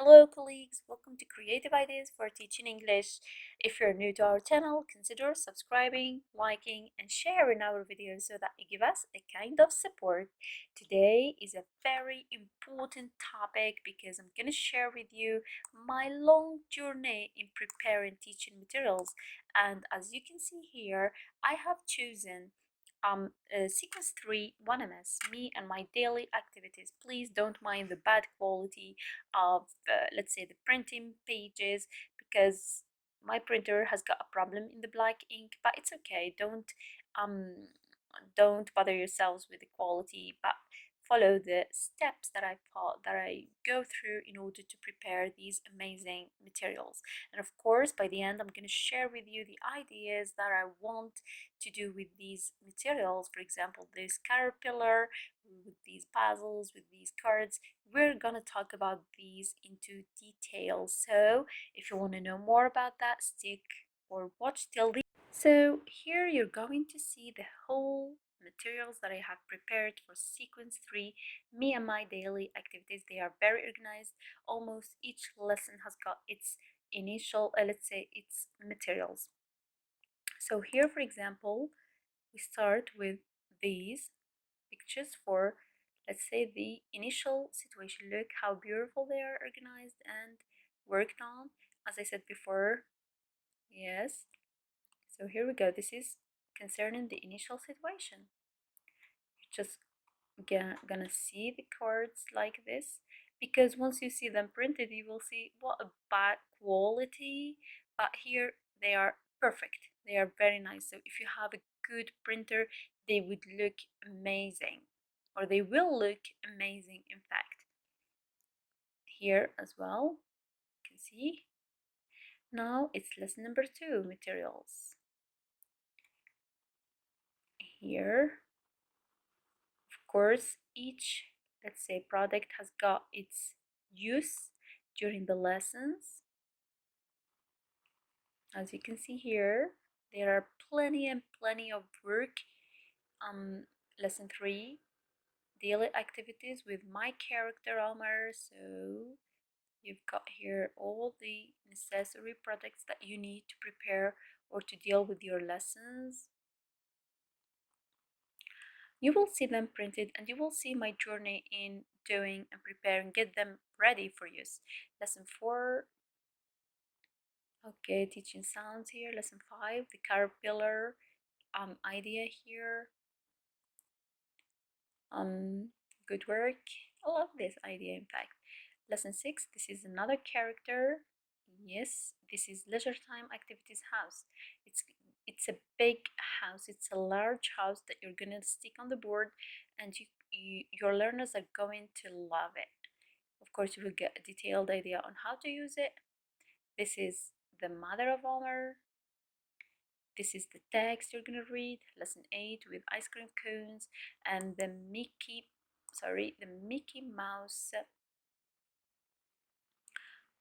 Hello colleagues, welcome to Creative Ideas for Teaching English. If you're new to our channel, consider subscribing, liking and sharing our videos so that you give us a kind of support. Today is a very important topic because I'm going to share with you my long journey in preparing teaching materials, and as you can see here, I have chosen sequence 3 1ms, me and my daily activities. Please don't mind the bad quality of let's say the printing pages, because my printer has got a problem in the black ink, but it's okay. Don't bother yourselves with the quality, but follow the steps that I go through in order to prepare these amazing materials. And of course, by the end, I'm going to share with you the ideas that I want to do with these materials. For example, this caterpillar, with these puzzles, with these cards. We're gonna talk about these into detail. So if you want to know more about that, stick or watch till the so here you're going to see the whole materials that I have prepared for sequence 3, me and my daily activities. They are very organized. Almost each lesson has got its initial, let's say, its materials. So here, for example, we start with these pictures for, let's say, the initial situation. Look how beautiful they are organized and worked on, as I said before. Yes, so here we go. This is concerning the initial situation. You're just gonna see the cards like this, because once you see them printed, you will see what a bad quality, but here they are perfect. They are very nice. So if you have a good printer, they would look amazing, or they will look amazing, in fact. Here as well, you can see. Now it's lesson number 2, materials. Here, of course, each, let's say, product has got its use during the lessons. As you can see here, there are plenty and plenty of work. Lesson 3, daily activities with my character Omar. So you've got here all the necessary products that you need to prepare or to deal with your lessons. You will see them printed, and you will see my journey in doing and preparing, get them ready for use. Lesson 4, okay, teaching sounds here. Lesson 5, the caterpillar idea here. Good work. I love this idea, in fact. Lesson 6, this is another character. Yes, this is leisure time activities house. It's a big house. It's a large house that you're gonna stick on the board, and your learners are going to love it. Of course, you will get a detailed idea on how to use it. This is the mother of Omar. This is the text you're gonna read. Lesson 8 with ice cream cones and the Mickey Mouse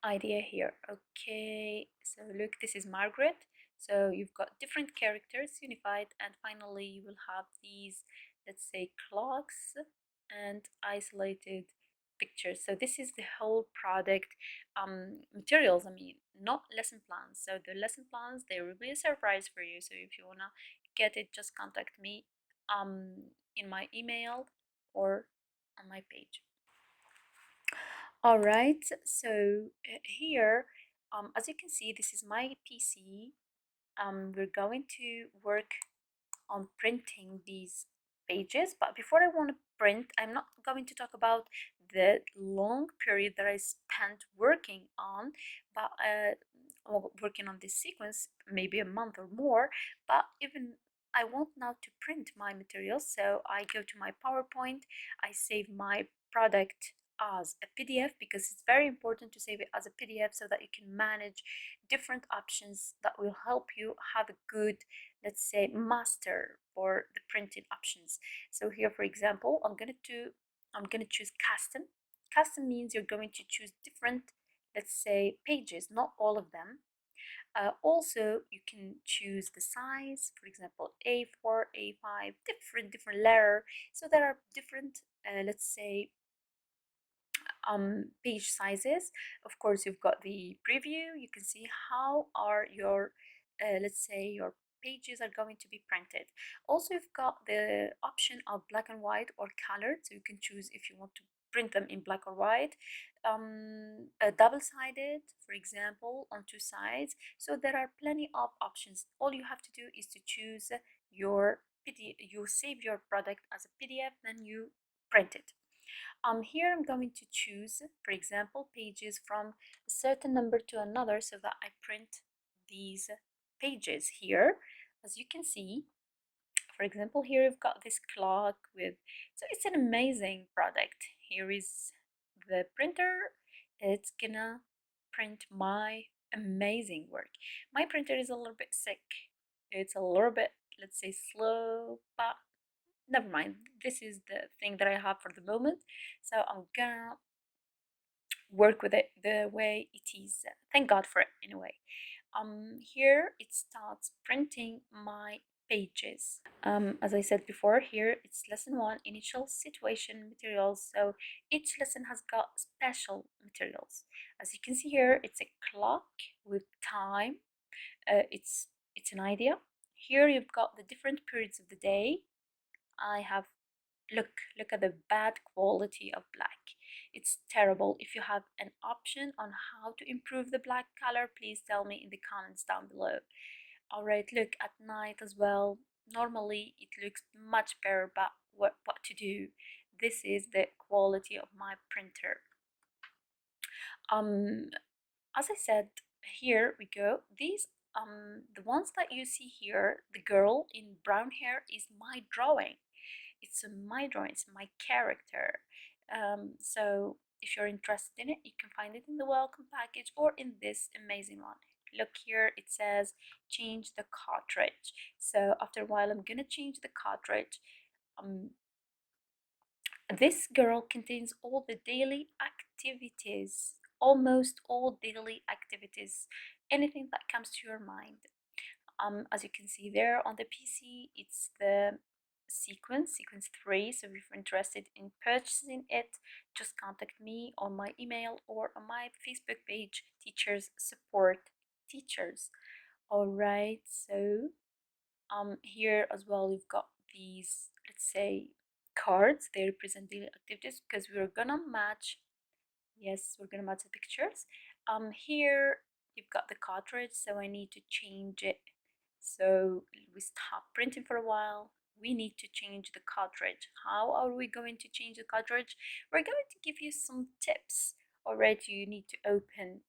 idea here. Okay, so look, this is Margaret. So you've got different characters unified, and finally you will have these, let's say, clocks and isolated pictures. So this is the whole product materials, I mean, not lesson plans. So the lesson plans, they will be a surprise for you. So if you wanna get it, just contact me in my email or on my page. All right, so here, as you can see, this is my PC. We're going to work on printing these pages, but before I want to print, I'm not going to talk about the long period that I spent working on, but working on this sequence, maybe a month or more. But even I want now to print my materials, so I go to my PowerPoint, I save my product as a PDF, because it's very important to save it as a PDF so that you can manage different options that will help you have a good, let's say, master for the printing options. So here, for example, I'm gonna choose custom. Custom means you're going to choose different, let's say, pages, not all of them. Also, you can choose the size, for example, A4, A5, different letter. So there are different, let's say, page sizes. Of course, you've got the preview. You can see how are your let's say your pages are going to be printed. Also, you've got the option of black and white or colored, so you can choose if you want to print them in black or white, double-sided, for example, on two sides. So there are plenty of options. All you have to do is to choose your PDF. You save your product as a PDF, then you print it. Here I'm going to choose, for example, pages from a certain number to another so that I print these pages here. As you can see, for example, here we've got this clock with, so it's an amazing product. Here is the printer. It's gonna print my amazing work. My printer is a little bit sick. It's a little bit, let's say, slow, but never mind. This is the thing that I have for the moment, so I'm gonna work with it the way it is. Thank God for it anyway. Here it starts printing my pages. As I said before, here it's lesson 1, initial situation materials. So each lesson has got special materials. As you can see here, it's a clock with time. It's an idea. Here you've got the different periods of the day. I have, look at the bad quality of black. It's terrible. If you have an option on how to improve the black color, please tell me in the comments down below. All right, look at night as well. Normally it looks much better, but what to do? This is the quality of my printer. um as I said, here we go. These the ones that you see here, the girl in brown hair, is my drawing. It's my drawing, it's my character. So if you're interested in it, you can find it in the welcome package or in this amazing one. Look here, it says change the cartridge. So after a while I'm gonna change the cartridge. This girl contains all the daily activities, almost all daily activities, anything that comes to your mind. As you can see there on the PC, it's the sequence 3. So if you're interested in purchasing it, just contact me on my email or on my Facebook page, Teachers Support Teachers. All right, so here as well you've got these, let's say, cards. They represent daily activities because we're gonna match, yes, we're gonna match the pictures. Here you've got the cartridge, so I need to change it. So we stop printing for a while. We need to change the cartridge. How are we going to change the cartridge? We're going to give you some tips. Alright, you need to open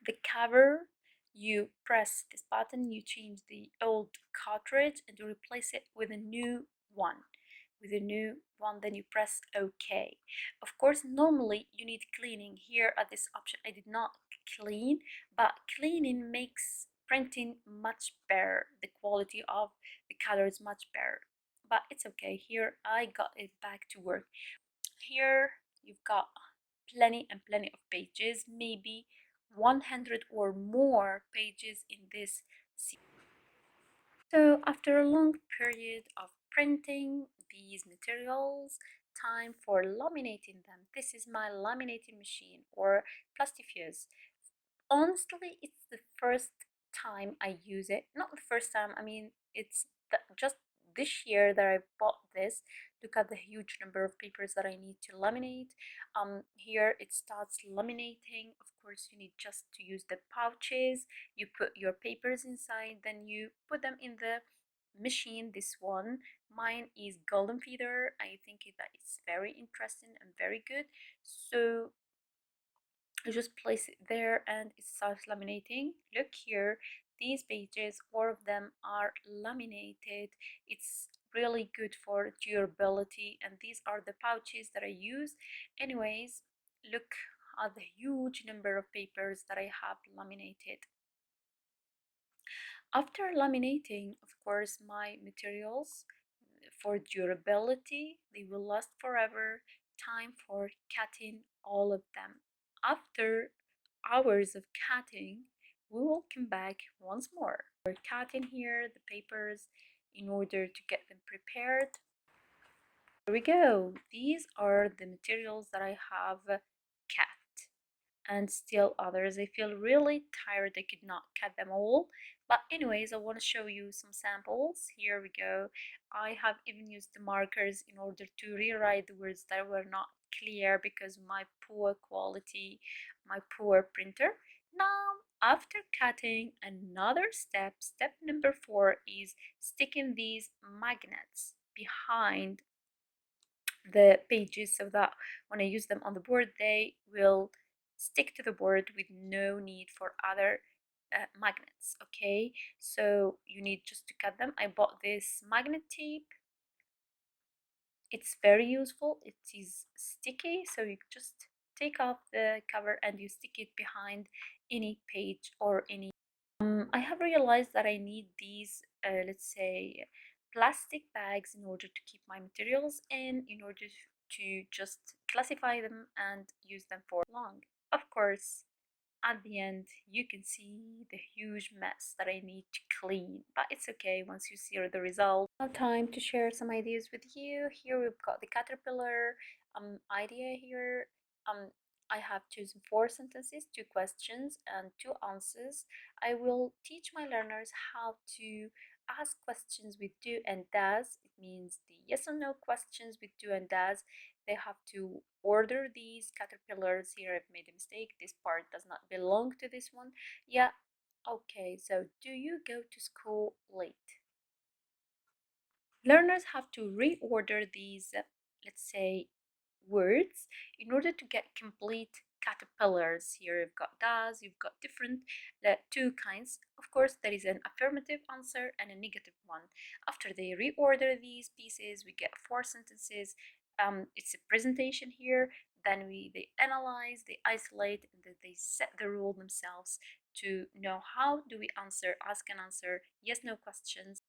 the cover, you press this button, you change the old cartridge and you replace it with a new one. Then you press OK. Of course, normally you need cleaning. Here at this option I did not clean, but cleaning makes printing much better. The quality of the color is much better, but it's okay. Here I got it back to work. Here you've got plenty and plenty of pages, maybe 100 or more pages in this series. So after a long period of printing these materials, time for laminating them. This is my laminating machine or plastifuse. Honestly, it's the first time I use it. Not the first time, I mean, it's just this year that I bought this. Look at the huge number of papers that I need to laminate. Here it starts laminating. Of course, you need just to use the pouches. You put your papers inside, then you put them in the machine. This one, mine is golden feather. I think that it's very interesting and very good. So you just place it there and it starts laminating. Look here, these pages, all of them are laminated. It's really good for durability, and these are the pouches that I use. Anyways, look at the huge number of papers that I have laminated. After laminating, of course, my materials, for durability, they will last forever. Time for cutting all of them. After hours of cutting, we will come back once more. We're cutting here the papers in order to get them prepared. Here we go. These are the materials that I have cut, and still others. I feel really tired. I could not cut them all. But anyways, I want to show you some samples. Here we go. I have even used the markers in order to rewrite the words that were not clear because my poor quality, my poor printer. Now, after cutting, another step number 4 is sticking these magnets behind the pages so that when I use them on the board they will stick to the board with no need for other magnets. Okay, so you need just to cut them. I bought this magnet tape. It's very useful. It is sticky, so you just take off the cover and you stick it behind any page or any I have realized that I need these, let's say, plastic bags in order to keep my materials in order to just classify them and use them for long. Of course, at the end, you can see the huge mess that I need to clean, but it's okay once you see the result. Now time to share some ideas with you. Here we've got the caterpillar idea here. Um, I have chosen 4 sentences, 2 questions, and 2 answers. I will teach my learners how to ask questions with do and does. It means the yes or no questions with do and does. They have to order these caterpillars. Here I've made a mistake. This part does not belong to this one. Yeah, okay, so do you go to school late? Learners have to reorder these, let's say, words in order to get complete caterpillars. Here you've got does, you've got different 2 kinds. Of course, there is an affirmative answer and a negative one. After they reorder these pieces, we get 4 sentences. It's a presentation here. Then they analyze, they isolate, and then they set the rule themselves to know how do we answer, ask and answer yes no questions.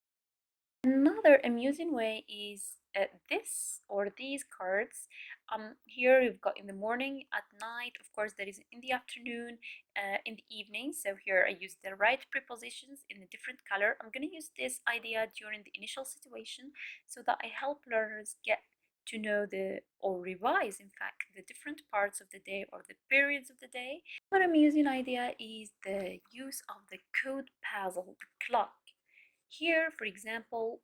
Another amusing way is this or these cards. Here you've got in the morning, at night, of course, there is in the afternoon, in the evening. So here I use the right prepositions in a different color. I'm going to use this idea during the initial situation so that I help learners get to know the or revise, in fact, the different parts of the day or the periods of the day. Another amusing idea is the use of the code puzzle, the clock. Here, for example,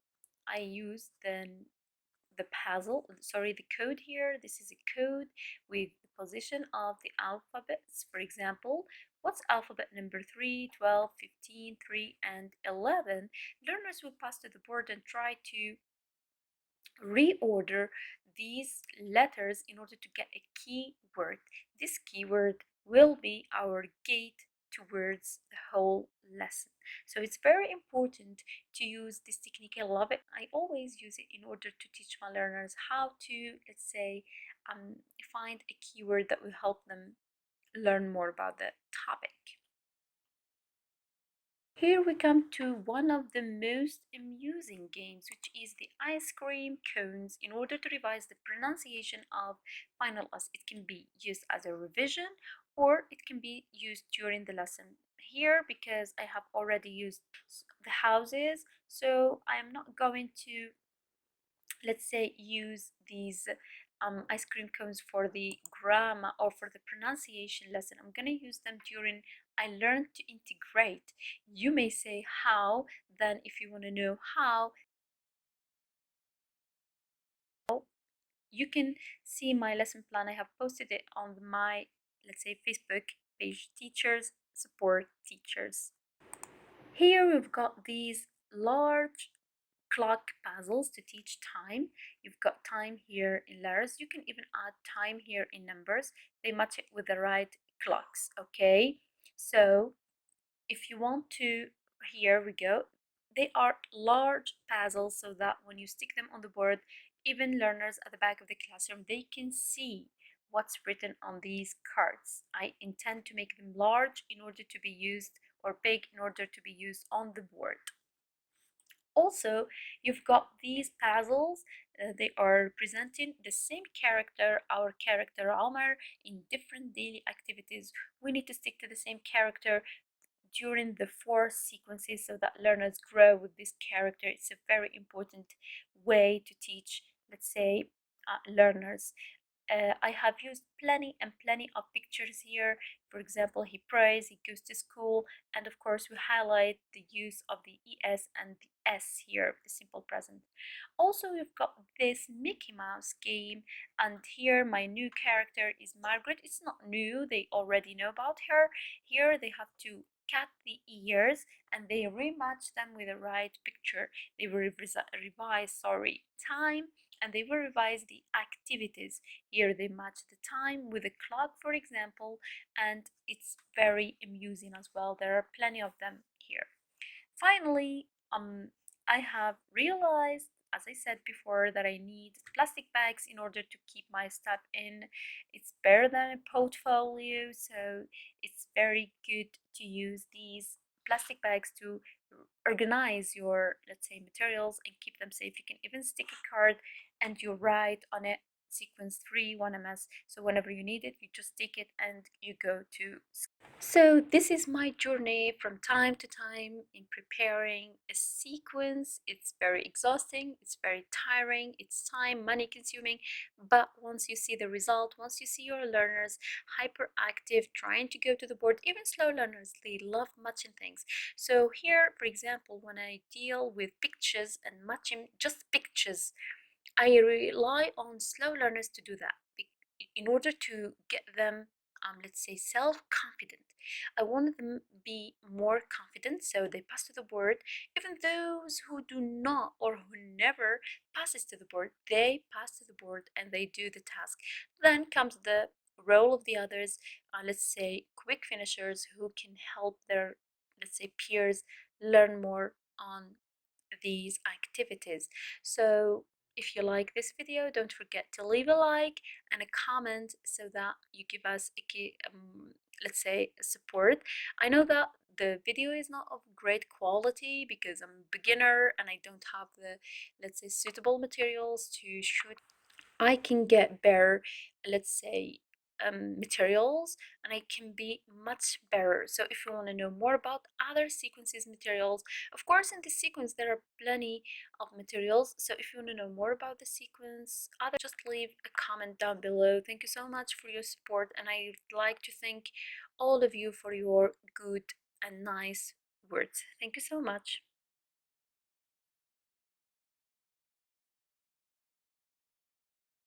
I use the puzzle, sorry, the code here. This is a code with the position of the alphabets. For example, what's alphabet number 3, 12, 15, 3, and 11? Learners will pass to the board and try to reorder these letters in order to get a keyword. This keyword will be our gate towards the whole lesson. So it's very important to use this technique. I love it. I always use it in order to teach my learners how to, let's say, find a keyword that will help them learn more about the topic. Here we come to one of the most amusing games, which is the ice cream cones. In order to revise the pronunciation of final S, it can be used as a revision or it can be used during the lesson. Here, because I have already used the houses, so I am not going to, let's say, use these ice cream cones for the grammar or for the pronunciation lesson. I'm going to use them during I learned to integrate. You may say how, then if you want to know how, you can see my lesson plan. I have posted it on my, let's say, Facebook page, Teachers Support Teachers. Here we've got these large clock puzzles to teach time. You've got time here in letters. You can even add time here in numbers. They match it with the right clocks. Okay, so if you want to, here we go. They are large puzzles so that when you stick them on the board, even learners at the back of the classroom, they can see what's written on these cards. I intend to make them large in order to be used, or big in order to be used on the board. Also, you've got these puzzles. They are presenting the same character, our character Omar, in different daily activities. We need to stick to the same character during the 4 sequences so that learners grow with this character. It's a very important way to teach, let's say, learners. I have used plenty and plenty of pictures here. For example, he prays, he goes to school, and of course we highlight the use of the es and the s here, the simple present. Also, we've got this Mickey Mouse game, and here my new character is Margaret. It's not new, they already know about her. Here they have to cut the ears and they rematch them with the right picture. They will revise, sorry, time, and they will revise the activities. Here they match the time with a clock, for example, and it's very amusing as well. There are plenty of them here. Finally, I have realized, as I said before, that I need plastic bags in order to keep my stuff in. It's better than a portfolio, so it's very good to use these plastic bags to organize your, let's say, materials and keep them safe. You can even stick a card and you write on it sequence 3 1ms, so whenever you need it you just take it and you go to. So this is my journey from time to time in preparing a sequence. It's very exhausting, it's very tiring, it's time, money consuming, but once you see the result, once you see your learners hyperactive, trying to go to the board, even slow learners, they love matching things. So here, for example, when I deal with pictures and matching just pictures, I rely on slow learners to do that in order to get them, let's say, self-confident. I want them be more confident so they pass to the board. Even those who do not or who never passes to the board, they pass to the board and they do the task. Then comes the role of the others, let's say quick finishers who can help their, let's say, peers learn more on these activities. So if you like this video, don't forget to leave a like and a comment so that you give us a let's say support. I know that the video is not of great quality because I'm a beginner and I don't have the, let's say, suitable materials to shoot. I can get better, let's say, materials, and I can be much better. So if you want to know more about other sequences materials, of course in this sequence there are plenty of materials. So if you want to know more about the sequence, other, just leave a comment down below. Thank you so much for your support, and I'd like to thank all of you for your good and nice words. Thank you so much.